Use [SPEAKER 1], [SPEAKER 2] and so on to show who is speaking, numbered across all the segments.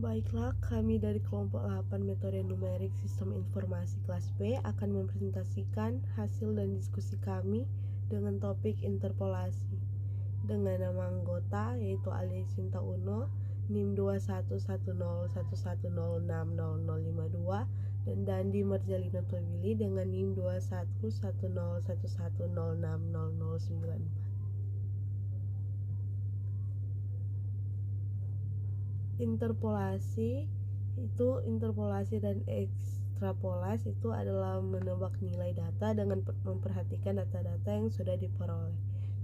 [SPEAKER 1] Baiklah, kami dari kelompok 8 metode numerik sistem informasi kelas B akan mempresentasikan hasil dan diskusi kami dengan topik interpolasi dengan nama anggota yaitu Ali Sinta Uno, NIM 211011060052 dan Dandi Merjalina Tobili dengan NIM 211011060094. Interpolasi dan ekstrapolasi itu adalah menebak nilai data dengan memperhatikan data-data yang sudah diperoleh.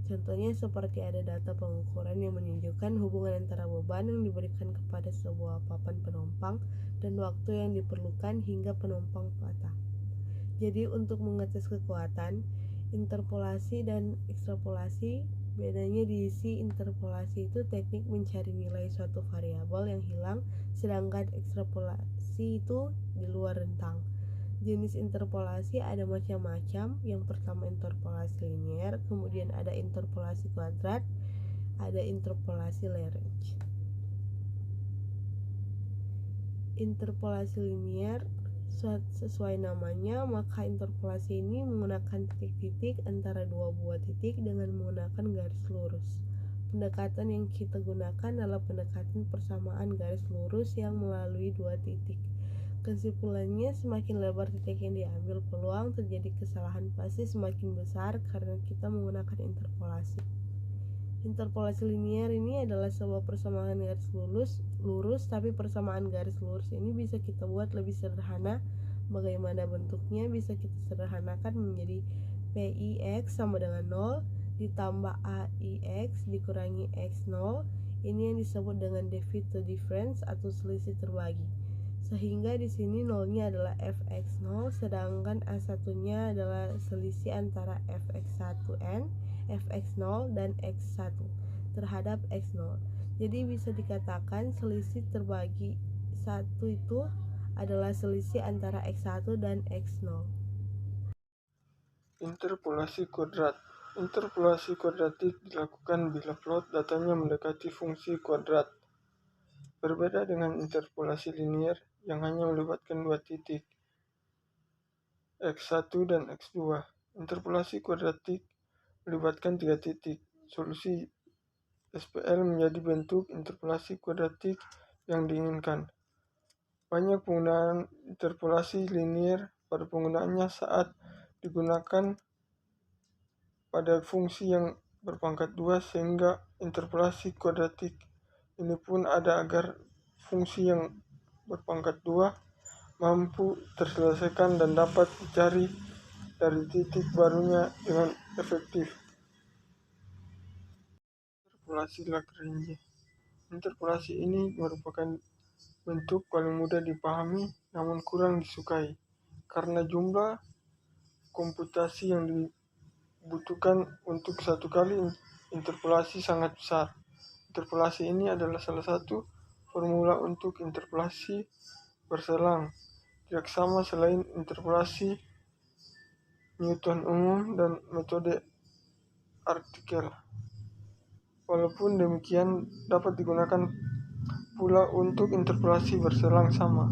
[SPEAKER 1] Contohnya seperti ada data pengukuran yang menunjukkan hubungan antara beban yang diberikan kepada sebuah papan penumpang dan waktu yang diperlukan hingga penumpang patah. Jadi untuk mengetes kekuatan, interpolasi dan ekstrapolasi, bedanya diisi interpolasi itu teknik mencari nilai suatu variabel yang hilang, sedangkan ekstrapolasi itu di luar rentang. Jenis interpolasi ada macam-macam. Yang pertama interpolasi linier, kemudian ada interpolasi kuadrat, ada interpolasi Lagrange. Interpolasi linier sesuai namanya, maka interpolasi ini menggunakan titik-titik antara dua buah titik dengan menggunakan garis lurus. Pendekatan yang kita gunakan adalah pendekatan persamaan garis lurus yang melalui dua titik. Kesimpulannya, semakin lebar titik yang diambil, peluang terjadi kesalahan pasti semakin besar karena kita menggunakan interpolasi. Interpolasi linier ini adalah sebuah persamaan garis lurus, tapi persamaan garis lurus ini bisa kita buat lebih sederhana. Bagaimana bentuknya bisa kita sederhanakan menjadi PIX sama dengan 0 ditambah AIX dikurangi X0. Ini yang disebut dengan defeat to difference atau selisih terbagi. Sehingga di sini nolnya adalah fx0, sedangkan a1-nya adalah selisih antara fx1n, fx0 dan x1 terhadap x0. Jadi bisa dikatakan selisih terbagi 1 itu adalah selisih antara x1 dan x0.
[SPEAKER 2] Interpolasi kuadrat. Interpolasi kuadratik dilakukan bila plot datanya mendekati fungsi kuadrat. Berbeda dengan interpolasi linier yang hanya melibatkan dua titik, x1 dan x2. Interpolasi kuadratik melibatkan tiga titik. Solusi SPL menjadi bentuk interpolasi kuadratik yang diinginkan. Banyak penggunaan interpolasi linier pada penggunaannya saat digunakan pada fungsi yang berpangkat 2, sehingga interpolasi kuadratik ini pun ada agar fungsi yang berpangkat 2 mampu terselesaikan dan dapat dicari dari titik barunya dengan efektif. Interpolasi Lagrange. Interpolasi ini merupakan bentuk paling mudah dipahami namun kurang disukai karena jumlah komputasi yang dibutuhkan untuk satu kali interpolasi sangat besar. Interpolasi ini adalah salah satu formula untuk interpolasi berselang. Tidak sama selain interpolasi Newton umum dan metode artikel. Walaupun demikian, dapat digunakan pula untuk interpolasi berselang sama.